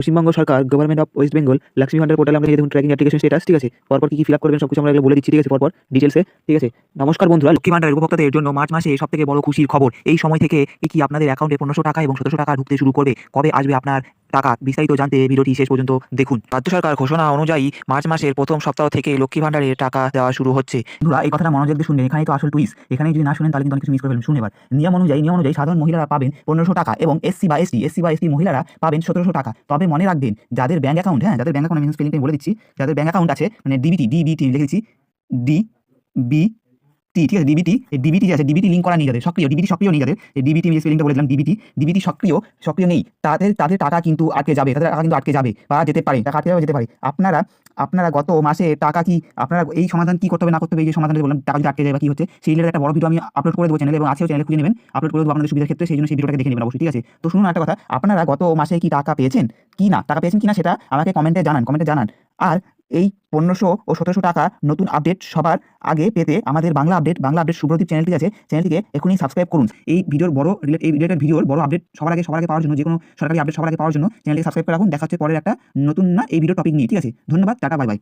পশ্চিমবঙ্গ সরকার government of West Bengal Lakshmi Bhandar পোর্টালে আমরা দেখুন ট্র্যাকিং অ্যাপ্লিকেশন স্ট্যাটাস, ঠিক আছে। পরপর কি ফিল আপ করবেন সবকিছু আমরা বলে দিচ্ছি, ঠিক আছে, পরপর ডিটেলসে, ঠিক আছে। নমস্কার বন্ধুরা, লক্ষ্মী ভান্ডারের উপভোক্তাদের জন্য মার্চ মাসে সবথেকে বড় খুশির খবর। এই সময় থেকে কি আপনাদের অ্যাকাউন্টে 1500 টাকা এবং 1700 টাকা ঢুকতে শুরু করবে। কবে আসবে আপনার টাকা, বিস্তারিত জানতে ভিডিওটি শেষ পর্যন্ত দেখুন। রাজ্য সরকার ঘোষণা অনুযায়ী মার্চ মাসের প্রথম সপ্তাহ থেকে লক্ষ্মী ভান্ডারের টাকা দেওয়া শুরু হচ্ছে। বন্ধুরা, এই কথাটা মনোযোগ দিয়ে শুনবেন, এখানেই তো আসল টুইস্ট। এখানে যদি না শুনেন তাহলে কিন্তু অনেক কিছু মিস করে ফেলবেন। শুনুন এবার। নিয়ম অনুযায়ী সাধারণ মহিলারা পাবেন 1500 টাকা এবং এসসি বা এসটি মহিলারা পাবেন 1700 টাকা। তবে মনে রাখবেন, যাদের ব্যাংক অ্যাকাউন্ট, যাদের ব্যাংক অ্যাকাউন্ট, আমি স্পেলিংটা বলে দিচ্ছি, যাদের ব্যাংক অ্যাকাউন্ট আছে, মানে ডিবিটি লিখেছি, ডিবিটি, ঠিক আছে, ডিবিটি আছে, ডিবিটি লিঙ্ক করা নেই যাদের, ডিবিটি সক্রিয় নেই যাদের, ডিবিটি স্পেলিংটা বলে দিলাম, ডিবিটি সক্রিয় নেই, তাদের টাকা কিন্তু আটকে যাবে, বা যেতে পারে, টাকা আটকে যেতে পারে। আপনারা গত মাসে টাকা কি, আপনারা এই সমাধান কি করতে হবে না করতে হবে, এই যে সমাধানটা বললাম, টাকা যদি আটকে যায় বা কি হচ্ছে, সেই রিলেটেড একটা বড় ভিডিও আমি আপলোড করে দেবো চ্যানেলে, এবং আছেও, চ্যানেলে খুঁজে নেবেন, আপলোড করে দেবো আপনাদের সুবিধার ক্ষেত্রে, সেই জন্য সেই ভিডিওটাকে দেখে নেবেন অবশ্যই, ঠিক আছে। তো শুনুন একটা কথা, আপনারা গত মাসে কি টাকা পেয়েছেন কি না সেটা আমাকে কমেন্টে জানান। আর এই 1500 ও 1700 টাকা নতুন আপডেট সবার আগে পেতে আমাদের বাংলা আপডেট সুব্রদীপ চ্যানেলটি আছে, চ্যানেলটিকে এখনই সাবস্ক্রাইব করুন। এই রিলেটেড ভিডিওর বড় আপডেট সবার আগে পাওয়ার জন্য, যে কোনো সরকারি আপডেট সবার আগে পাওয়ার জন্য চ্যানেলটি সাবস্ক্রাইব করে রাখুন। দেখা হচ্ছে পরের একটা নতুন এই ভিডিও টপিক নিয়ে, ঠিক আছে। ধন্যবাদ, টাটা, বাই বাই।